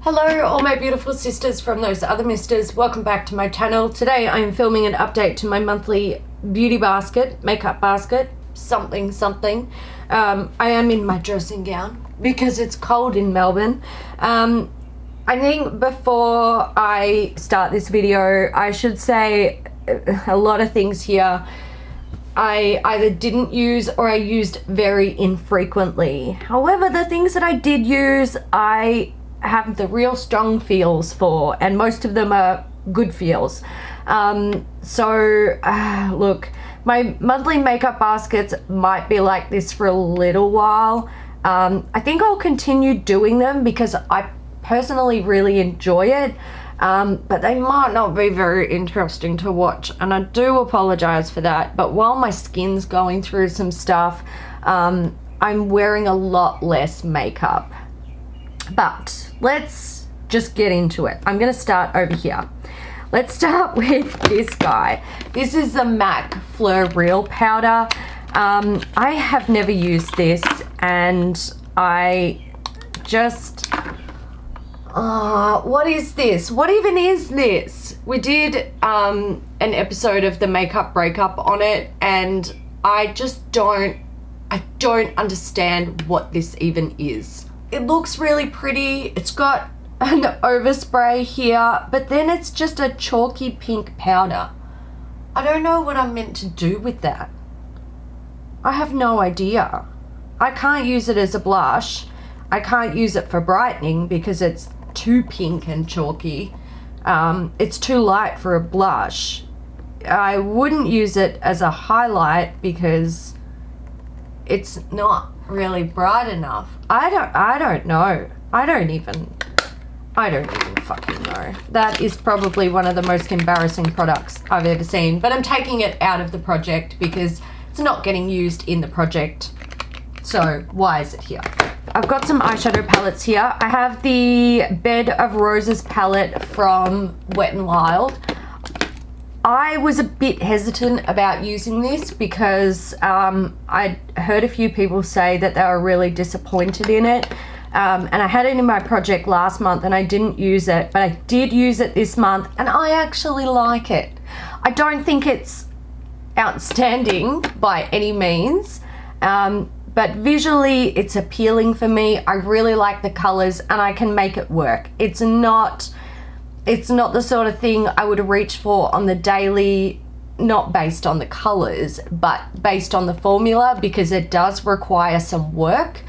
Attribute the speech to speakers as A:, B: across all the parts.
A: Hello all my beautiful sisters from those other misters, welcome back to my channel. Today I am filming an update to my monthly beauty basket, makeup basket, something. I am in my dressing gown because it's cold in Melbourne. I think before I start this video I should say a lot of things here I either didn't use or I used very infrequently. However, the things that I did use I have the real strong feels for, and most of them are good feels. Look, my monthly makeup baskets might be like this for a little while. I think I'll continue doing them because I personally really enjoy it, but they might not be very interesting to watch, and I do apologize for that. But while my skin's going through some stuff, I'm wearing a lot less makeup. But let's just get into it. I'm gonna start over here. Let's start with this guy. This is the MAC Fleur Real Powder. I have never used this, and I just, what is this? What even is this? We did an episode of the makeup breakup on it, and I just don't understand what this even is. It looks really pretty. It's got an overspray here, but then it's just a chalky pink powder. I don't know what I'm meant to do with that. I have no idea. I can't use it as a blush. I can't use it for brightening because it's too pink and chalky. It's too light for a blush. I wouldn't use it as a highlight because it's not really bright enough. I don't know. I don't even fucking know. That is probably one of the most embarrassing products I've ever seen, but I'm taking it out of the project because it's not getting used in the project. So why is it here? I've got some eyeshadow palettes here. I have the Bed of Roses palette from Wet n Wild. I was a bit hesitant about using this because I'd heard a few people say that they were really disappointed in it. And I had it in my project last month and I didn't use it, but I did use it this month and I actually like it. I don't think it's outstanding by any means, but visually it's appealing for me. I really like the colors and I can make it work. It's not the sort of thing I would reach for on the daily, not based on the colors, but based on the formula, because it does require some work,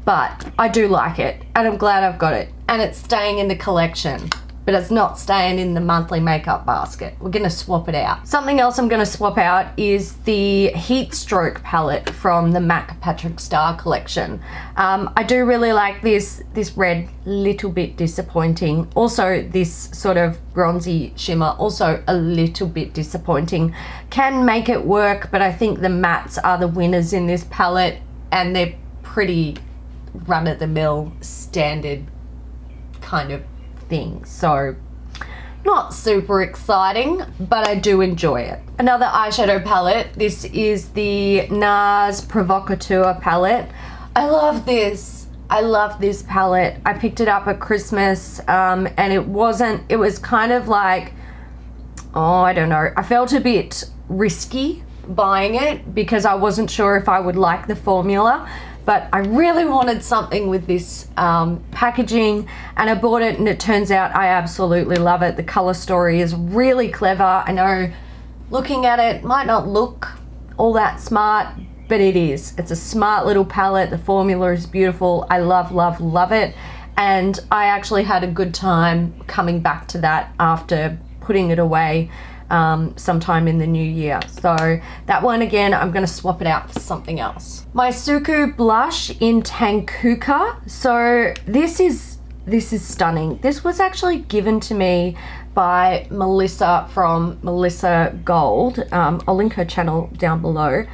A: but I do like it and I'm glad I've got it, and it's staying in the collection, but it's not staying in the monthly makeup basket. We're gonna swap it out. Something else I'm gonna swap out is the Heat Stroke palette from the MAC Patrick Star collection. I do really like this red, little bit disappointing. Also this sort of bronzy shimmer, also a little bit disappointing. Can make it work, but I think the mattes are the winners in this palette, and they're pretty run-of-the-mill standard kind of thing, so not super exciting, but I do enjoy it. Another eyeshadow palette, this is the NARS Provocateur palette. I love this palette. I picked it up at Christmas, and it was kind of like, I don't know, I felt a bit risky buying it because I wasn't sure if I would like the formula, but I really wanted something with this packaging, and I bought it and it turns out I absolutely love it. The color story is really clever. I know looking at it might not look all that smart, but it is. It's a smart little palette. The formula is beautiful. I love it, and I actually had a good time coming back to that after putting it away sometime in the new year. So that one, again, I'm going to swap it out for something else. My Suku blush in Tankuka. So this is stunning. This was actually given to me by Melissa from Melissa Gold. I'll link her channel down below.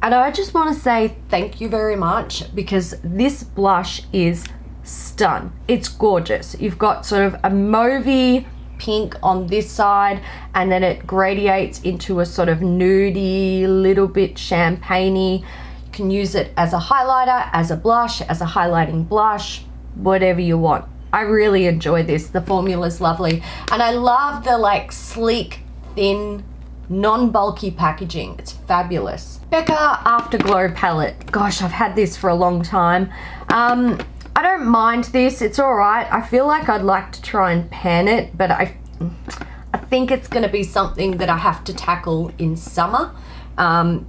A: And I just want to say thank you very much, because this blush is stunning. It's gorgeous. You've got sort of a mauvey pink on this side, and then it gradiates into a sort of nudie, little bit champagne-y. You can use it as a highlighter, as a blush, as a highlighting blush, whatever you want. I really enjoy this. The formula's lovely. And I love the like sleek, thin, non-bulky packaging. It's fabulous. Becca Afterglow palette. Gosh, I've had this for a long time. I don't mind this. It's all right. I feel like I'd like to try and pan it, but I think it's going to be something that I have to tackle in summer,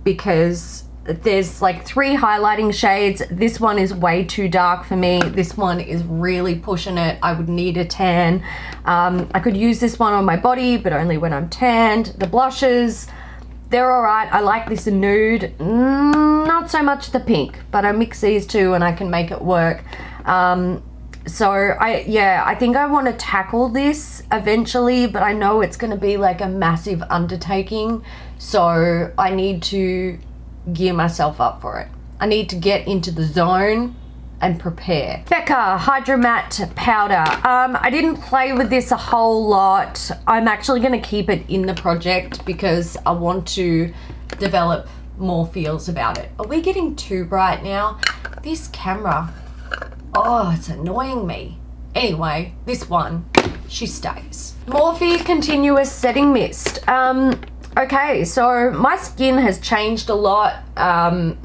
A: because there's like 3 highlighting shades. This one is way too dark for me. This one is really pushing it. I would need a tan. I could use this one on my body, but only when I'm tanned. The blushes, they're all right. I like this nude. Not so much the pink, but I mix these two and I can make it work. So I think I want to tackle this eventually, but I know it's going to be like a massive undertaking. So I need to gear myself up for it. I need to get into the zone and prepare. Becca Hydra Matte Powder. I didn't play with this a whole lot. I'm actually going to keep it in the project because I want to develop more feels about it. Are we getting too bright now? This camera, oh, it's annoying me. Anyway, this one, she stays. Morphe Continuous Setting Mist. Okay, so my skin has changed a lot, and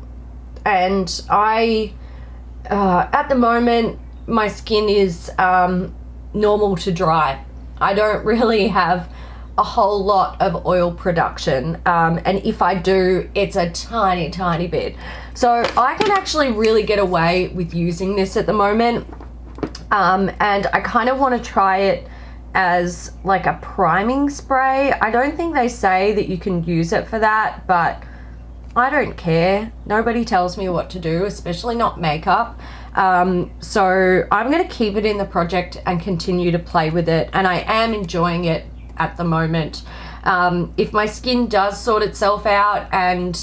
A: at the moment, my skin is normal to dry. I don't really have a whole lot of oil production, and if I do, it's a tiny, tiny bit. So I can actually really get away with using this at the moment, and I kind of want to try it as like a priming spray. I don't think they say that you can use it for that, but I don't care. Nobody tells me what to do, especially not makeup. So I'm going to keep it in the project and continue to play with it, and I am enjoying it at the moment. If my skin does sort itself out and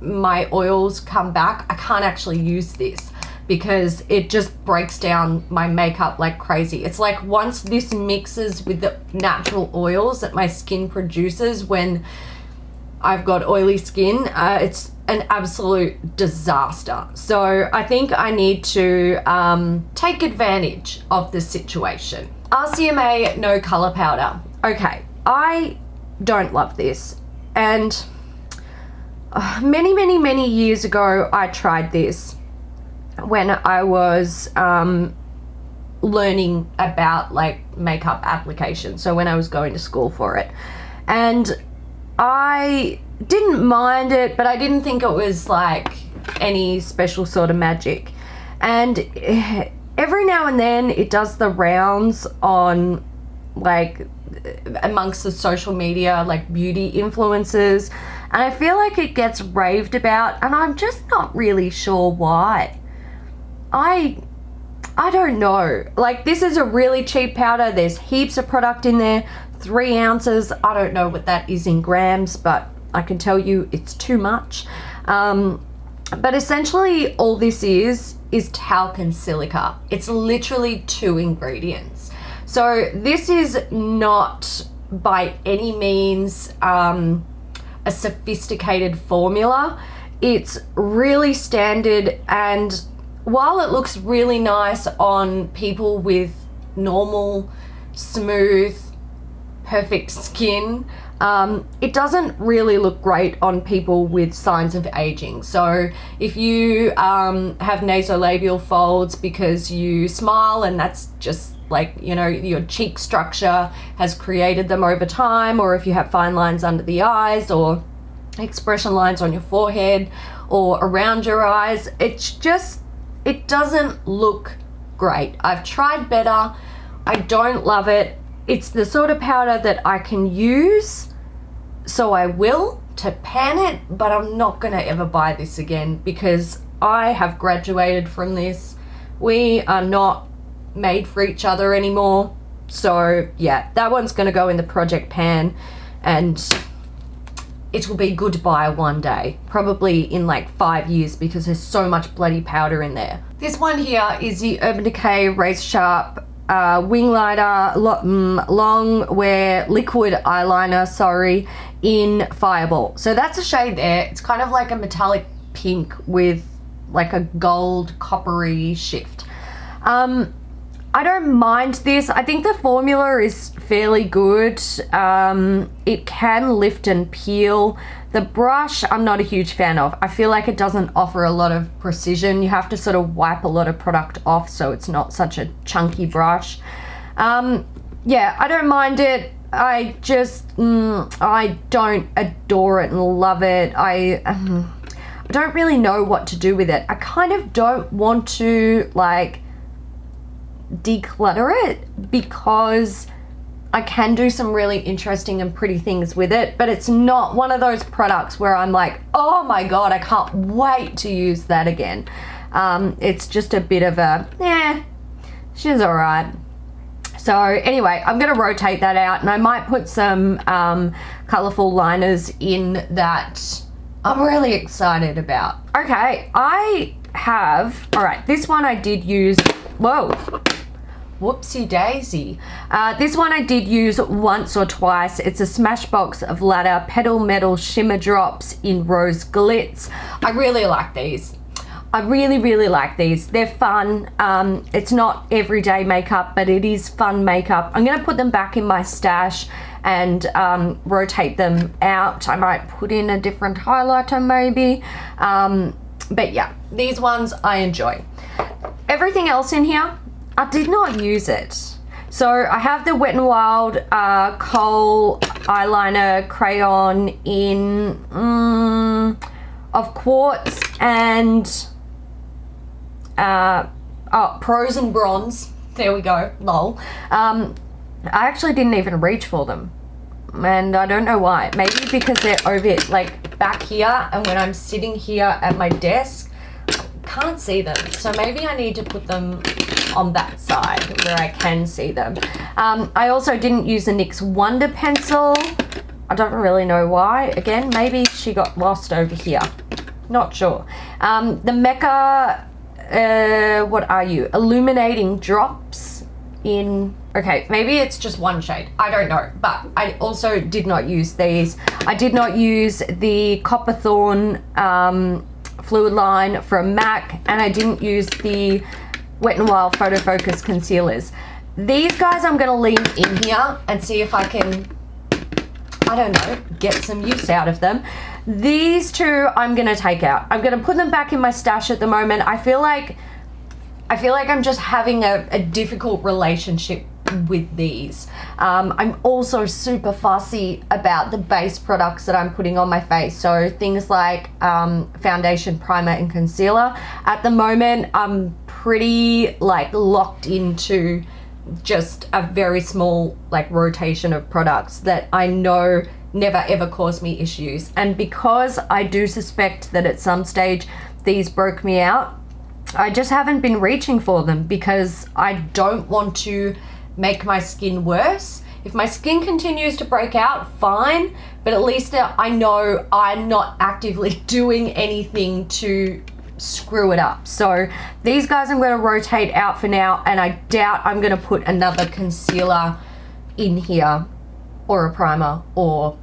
A: my oils come back, I can't actually use this because it just breaks down my makeup like crazy. It's like once this mixes with the natural oils that my skin produces when I've got oily skin, it's an absolute disaster. So I think I need to take advantage of the situation. RCMA No Color Powder. Okay, I don't love this. And many years ago, I tried this when I was learning about like makeup application. So when I was going to school for it. And I didn't mind it, but I didn't think it was like any special sort of magic. And every now and then it does the rounds on like amongst the social media, like beauty influencers. And I feel like it gets raved about, and I'm just not really sure why. I don't know. Like, this is a really cheap powder. There's heaps of product in there. 3 ounces. I don't know what that is in grams, but I can tell you it's too much. But essentially all this is talc and silica. It's literally 2 ingredients. So this is not by any means a sophisticated formula. It's really standard, and while it looks really nice on people with normal, smooth, perfect skin, it doesn't really look great on people with signs of aging. So if you have nasolabial folds because you smile and that's just like, you know, your cheek structure has created them over time, or if you have fine lines under the eyes or expression lines on your forehead or around your eyes, it doesn't look great. I've tried better. I don't love it. It's the sort of powder that I can use, so I will, to pan it, but I'm not going to ever buy this again because I have graduated from this. We are not made for each other anymore. So yeah, that one's going to go in the project pan, and it will be goodbye one day, probably in like 5 years, because there's so much bloody powder in there. This one here is the Urban Decay Razor Sharp Wing Lighter Long Wear Liquid Eyeliner, in Fireball. So that's a shade there. It's kind of like a metallic pink with like a gold coppery shift. I don't mind this. I think the formula is fairly good. It can lift and peel. The brush, I'm not a huge fan of. I feel like it doesn't offer a lot of precision. You have to sort of wipe a lot of product off, so it's not such a chunky brush. Yeah, I don't mind it. I just, I don't adore it and love it. I don't really know what to do with it. I kind of don't want to, like, declutter it because I can do some really interesting and pretty things with it, but it's not one of those products where I'm like, oh my god, I can't wait to use that again. It's just a bit of a, she's all right. So anyway, I'm going to rotate that out, and I might put some colourful liners in that I'm really excited about. Okay, I have, all right, this one I did use, whoa, whoopsie daisy. This one I did use once or twice. It's a Smashbox of Ladder Petal Metal Shimmer Drops in Rose Glitz. I really like these. I really like these. They're fun. It's not everyday makeup, but it is fun makeup. I'm gonna put them back in my stash and rotate them out. I might put in a different highlighter maybe. But yeah, these ones I enjoy. Everything else in here, I did not use it. So I have the Wet n Wild Khol eyeliner crayon in of Quartz and Pros and Bronze. There we go, lol. I actually didn't even reach for them, and I don't know why. Maybe because they're over like back here, and when I'm sitting here at my desk, I can't see them. So maybe I need to put them on that side where I can see them. I also didn't use the NYX Wonder Pencil. I don't really know why. Again, maybe she got lost over here. Not sure. The Mecca, what are you? Illuminating drops in, okay, maybe it's just one shade. I don't know, but I also did not use these. I did not use the Copperthorn Fluidline from MAC, and I didn't use the Wet n Wild Photo Focus concealers. These guys I'm gonna leave in here and see if I can, I don't know, get some use out of them. These two I'm gonna take out. I'm gonna put them back in my stash at the moment. I feel like I'm just having a difficult relationship with these. I'm also super fussy about the base products that I'm putting on my face. So things like foundation, primer, and concealer. At the moment, I'm pretty like locked into just a very small like rotation of products that I know never ever cause me issues. And because I do suspect that at some stage these broke me out, I just haven't been reaching for them because I don't want to make my skin worse. If my skin continues to break out, fine, but at least I know I'm not actively doing anything to screw it up. So these guys I'm going to rotate out for now, and I doubt I'm going to put another concealer in here or a primer or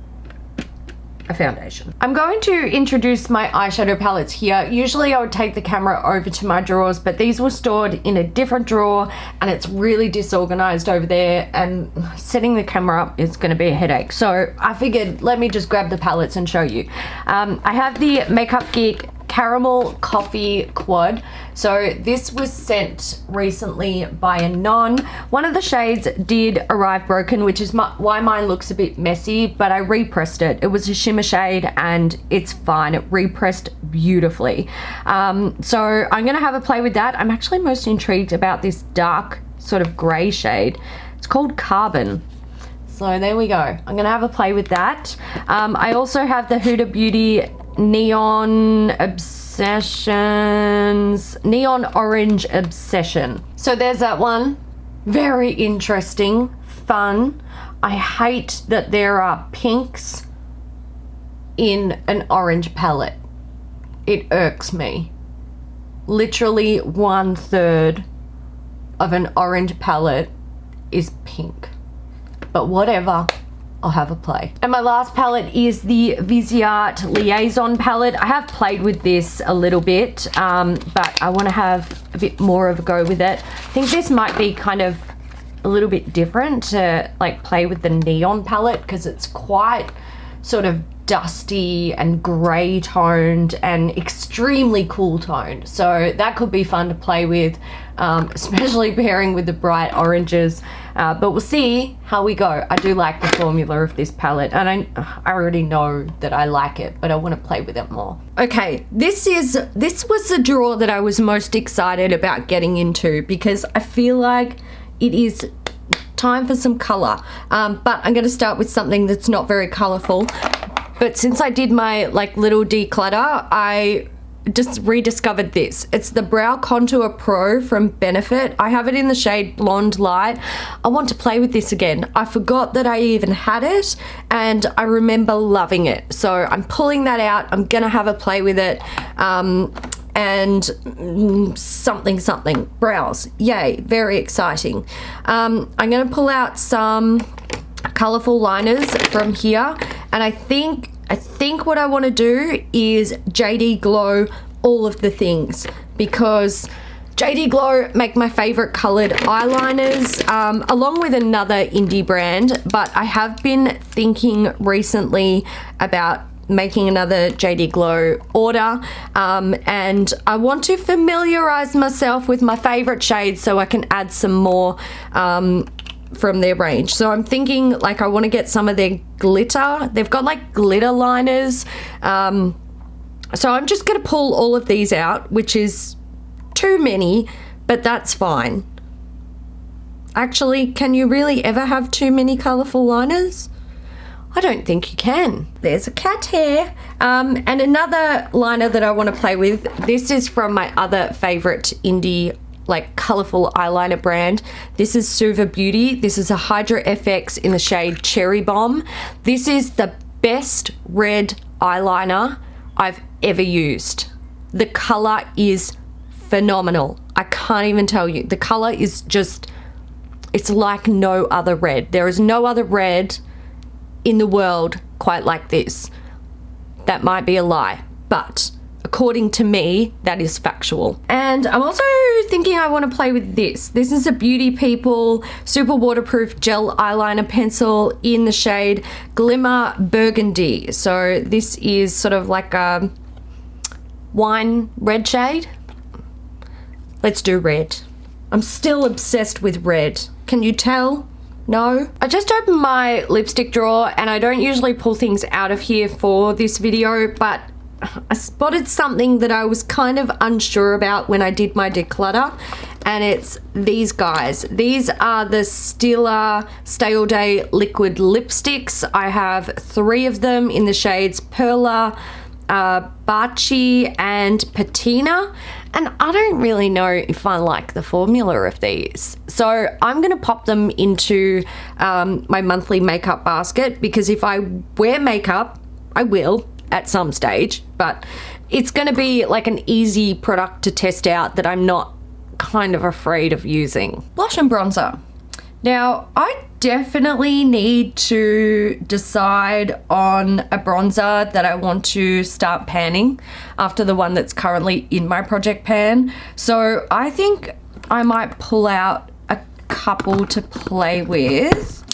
A: a foundation. I'm going to introduce my eyeshadow palettes here. Usually I would take the camera over to my drawers, but these were stored in a different drawer and it's really disorganized over there, and setting the camera up is going to be a headache. So I figured let me just grab the palettes and show you. I have the Makeup Geek Caramel Coffee Quad. So this was sent recently by a non. One of the shades did arrive broken, which is why mine looks a bit messy, but I repressed it. It was a shimmer shade and it's fine. It repressed beautifully. So I'm gonna have a play with that. I'm actually most intrigued about this dark sort of gray shade. It's called Carbon. So there we go. I'm gonna have a play with that. I also have the Huda Beauty Neon Obsessions, Neon Orange Obsession. So there's that one. Very interesting, fun. I hate that there are pinks in an orange palette. It irks me. Literally 1/3 of an orange palette is pink. But whatever, I'll have a play. And my last palette is the Viseart Liaison palette. I have played with this a little bit, but I want to have a bit more of a go with it. I think this might be kind of a little bit different to like play with the neon palette because it's quite sort of dusty and grey toned and extremely cool toned, so that could be fun to play with, especially pairing with the bright oranges, but we'll see how we go. I do like the formula of this palette, and I already know that I like it, but I want to play with it more. Okay, this was the drawer that I was most excited about getting into because I feel like it is time for some color, but I'm going to start with something that's not very colorful. But since I did my like little declutter, I just rediscovered this. It's the Brow Contour Pro from Benefit. I have it in the shade Blonde Light. I want to play with this again. I forgot that I even had it and I remember loving it. So I'm pulling that out. I'm gonna have a play with it. And something brows. Yay, very exciting. I'm gonna pull out some colorful liners from here, and I think what I want to do is JD Glow all of the things, because JD Glow make my favorite colored eyeliners, along with another indie brand, but I have been thinking recently about making another JD Glow order, and I want to familiarize myself with my favorite shades so I can add some more from their range. So I'm thinking like I want to get some of their glitter. They've got like glitter liners, so I'm just going to pull all of these out, which is too many, but that's fine. Actually, can you really ever have too many colorful liners? I don't think you can. There's a cat hair. And another liner that I want to play with, this is from my other favorite indie like colorful eyeliner brand. This is Suva Beauty. This is a Hydra FX in the shade Cherry Bomb. This is the best red eyeliner I've ever used. The color is phenomenal. I can't even tell you. The color is just, it's like no other red. There is no other red in the world quite like this. That might be a lie, but according to me, that is factual. And I'm also thinking I want to play with this. This is a Beauty People Super Waterproof Gel Eyeliner Pencil in the shade Glimmer Burgundy. So this is sort of like a wine red shade. Let's do red. I'm still obsessed with red. Can you tell? No? I just opened my lipstick drawer and I don't usually pull things out of here for this video, but I spotted something that I was kind of unsure about when I did my declutter, and it's these guys. These are the Stila Stay All Day liquid lipsticks. I have 3 of them in the shades Perla, Baci and Patina, and I don't really know if I like the formula of these, so I'm gonna pop them into my monthly makeup basket, because if I wear makeup, I will at some stage, but it's going to be like an easy product to test out that I'm not kind of afraid of using. Blush and bronzer. Now, I definitely need to decide on a bronzer that I want to start panning after the one that's currently in my project pan. So I think I might pull out a couple to play with.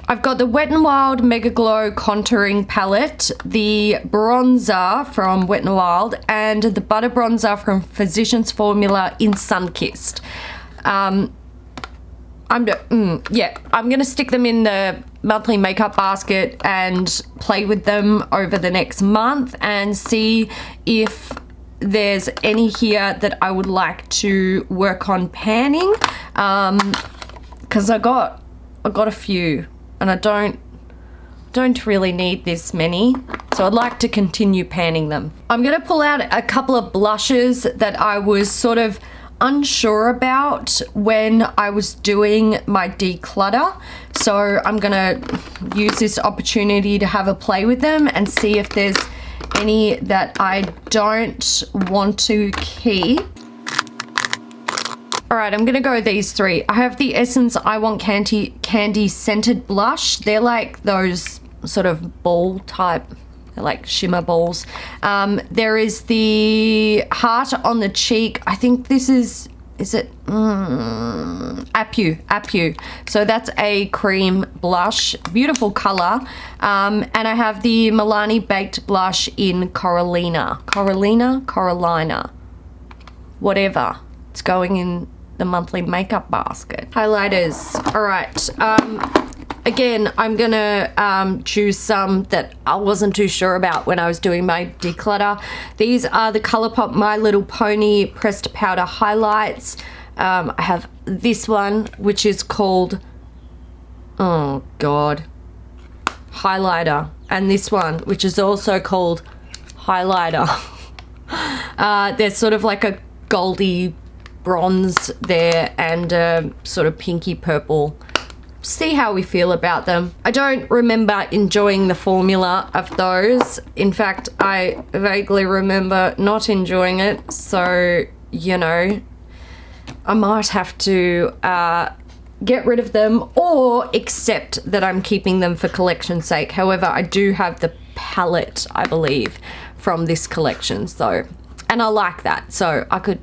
A: I've got the Wet n Wild Mega Glow Contouring Palette, the bronzer from Wet n Wild, and the butter bronzer from Physicians Formula in Sunkissed. I'm gonna stick them in the monthly makeup basket and play with them over the next month and see if there's any here that I would like to work on panning, because I got a few. And I don't really need this many, so I'd like to continue panning them. I'm gonna pull out a couple of blushes that I was sort of unsure about when I was doing my declutter. So I'm gonna use this opportunity to have a play with them and see if there's any that I don't want to keep. All right, I'm gonna go with these three. I have the Essence I Want Candy Scented Blush. They're like those sort of ball type, they're like shimmer balls. There is the Heart on the Cheek. I think this is it Apu. So that's a cream blush, beautiful color. And I have the Milani Baked Blush in Carolina, whatever. It's going in the monthly makeup basket. Highlighters. All right. Again, I'm gonna choose some that I wasn't too sure about when I was doing my declutter. These are the Colourpop My Little Pony Pressed Powder Highlights. I have this one, which is called, oh God, Highlighter. And this one, which is also called Highlighter. There's sort of like a goldy bronze there and sort of pinky purple. See how we feel about them. I don't remember enjoying the formula of those. In fact, I vaguely remember not enjoying it. So, you know, I might have to get rid of them or accept that I'm keeping them for collection's sake. However, I do have the palette, I believe, from this collection. So, and I like that. So I could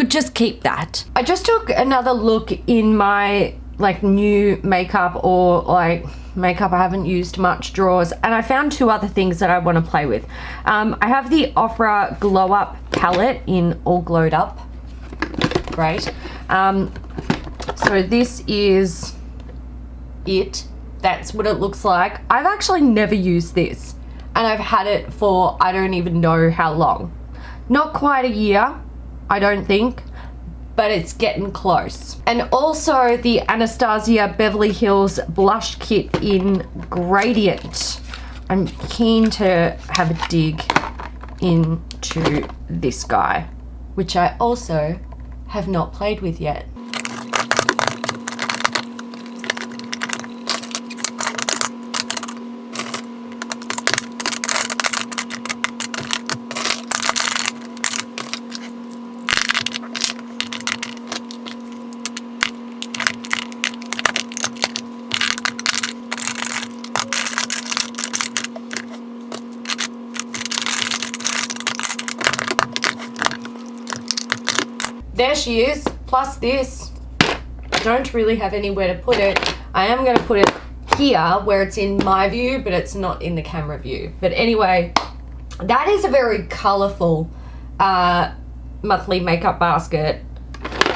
A: just keep that. I just took another look in my like new makeup or like makeup I haven't used much drawers, and I found two other things that I want to play with. I have the Ofra Glow Up palette in All Glowed Up. Great. So this is it. That's what it looks like. I've actually never used this, and I've had it for I don't even know how long. Not quite a year, I don't think, but it's getting close. And also the Anastasia Beverly Hills Blush Kit in Gradient. I'm keen to have a dig into this guy, which I also have not played with yet. There she is, plus this. I don't really have anywhere to put it. I am going to put it here where it's in my view, but it's not in the camera view. But anyway, that is a very colourful monthly makeup basket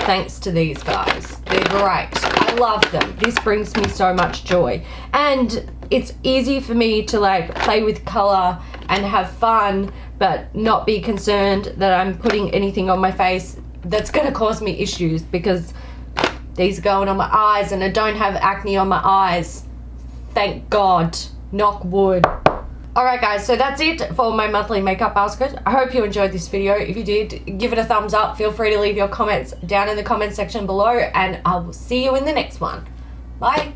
A: thanks to these guys. They're great. I love them. This brings me so much joy. And it's easy for me to like play with colour and have fun, but not be concerned that I'm putting anything on my face that's going to cause me issues, because these are going on my eyes and I don't have acne on my eyes. Thank God. Knock wood. Alright guys, so that's it for my monthly makeup basket. I hope you enjoyed this video. If you did, give it a thumbs up. Feel free to leave your comments down in the comment section below, and I will see you in the next one. Bye.